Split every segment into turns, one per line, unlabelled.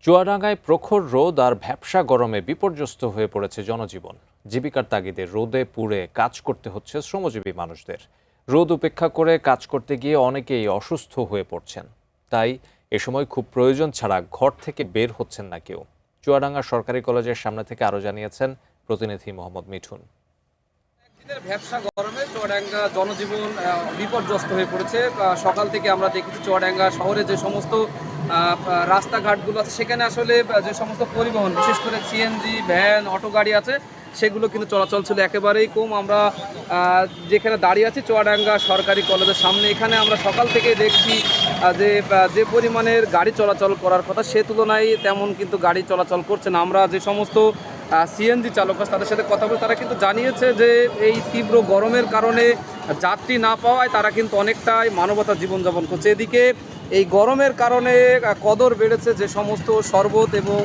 চুয়াডাঙ্গায় প্রখর রোদ আর ভ্যাপসা গরমে বিপর্যস্ত হয়ে পড়েছে জনজীবন। জীবিকার তাগিদে রোদে পুড়ে কাজ করতে হচ্ছে শ্রমজীবী মানুষদের। রোদ উপেক্ষা করে কাজ করতে গিয়ে অনেকেই অসুস্থ হয়ে পড়ছেন। তাই এ সময় খুব প্রয়োজন ছাড়া ঘর থেকে বের হচ্ছেন না কেউ। চুয়াডাঙ্গা সরকারি কলেজের সামনে থেকে আরও জানিয়েছেন প্রতিনিধি মোহাম্মদ মিঠুন।
ভ্যাপসা গরমে চুয়াডাঙ্গা জনজীবন বিপর্যস্ত হয়ে পড়েছে। সকাল থেকে আমরা দেখেছি চুয়াডাঙ্গা শহরে যে সমস্ত রাস্তাঘাটগুলো আছে সেখানে আসলে যে সমস্ত পরিবহন, বিশেষ করে সিএনজি, ভ্যান, অটো গাড়ি আছে সেগুলো কিন্তু চলাচল ছিল একেবারেই কম। আমরা যেখানে দাঁড়িয়ে আছি চুয়াডাঙ্গা সরকারি কলেজের সামনে, এখানে আমরা সকাল থেকে দেখছি যে পরিমাণের গাড়ি চলাচল করার কথা সে তুলনায় তেমন কিন্তু গাড়ি চলাচল করছে না। আমরা যে সমস্ত সিএনজি চালক আছে তাদের সাথে কথা বলে তারা কিন্তু জানিয়েছে যে এই তীব্র গরমের কারণে যাত্রী না পাওয়ায় তারা কিন্তু অনেকটাই মানবতার জীবনযাপন করছে। এদিকে এই গরমের কারণে কদর বেড়েছে যে সমস্ত শরবত এবং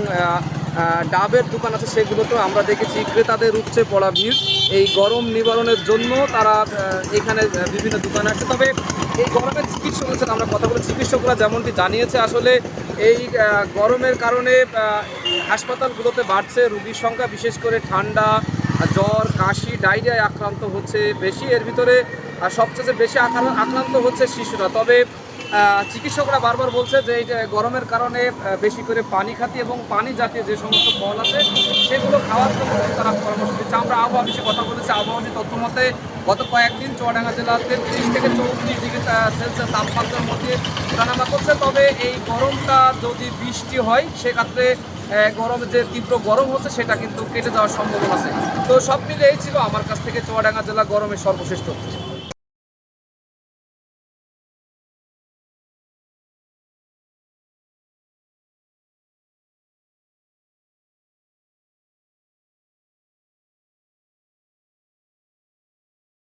ডাবের দোকান আছে সেগুলোতেও আমরা দেখেছি ক্রেতাদের উপচে পড়া ভিড়। এই গরম নিবারণের জন্য তারা এখানে বিভিন্ন দোকানে আছে। তবে এই গরমের চিকিৎসকের সাথে আমরা কথা বলে চিকিৎসকরা যেমনটি জানিয়েছে আসলে এই গরমের কারণে হাসপাতালগুলোতে বাড়ছে রোগীর সংখ্যা, বিশেষ করে ঠান্ডা, জ্বর, কাশি, ডায়রিয়ায় আক্রান্ত হচ্ছে বেশি। এর ভিতরে সবচেয়ে বেশি আক্রান্ত হচ্ছে শিশুরা। তবে চিকিৎসকরা বারবার বলছে যে এই গরমের কারণে বেশি করে পানি খাতি এবং পানি জাতীয় যে সমস্ত ফল আছে সেগুলো খাওয়ার জন্য তারা পরামর্শ দিচ্ছে। আমরা আবহাওয়া বিষয়ে কথা বলেছি। আবহাওয়ার তথ্য মতে গত কয়েকদিন চুয়াডাঙ্গা জেলাতে 30 থেকে 34 ডিগ্রি সেলসিয়াস তাপমাত্রার মধ্যে ওঠানামা করছে। তবে এই গরমটা যদি বৃষ্টি হয় সেক্ষেত্রে গরমে যে তীব্র গরম হচ্ছে সেটা কিন্তু কেটে যাওয়ার সম্ভাবনা আছে। তো সব মিলে এই ছিল আমার কাছ থেকে চুয়াডাঙ্গা জেলা গরমের সর্বশ্রেষ্ঠ।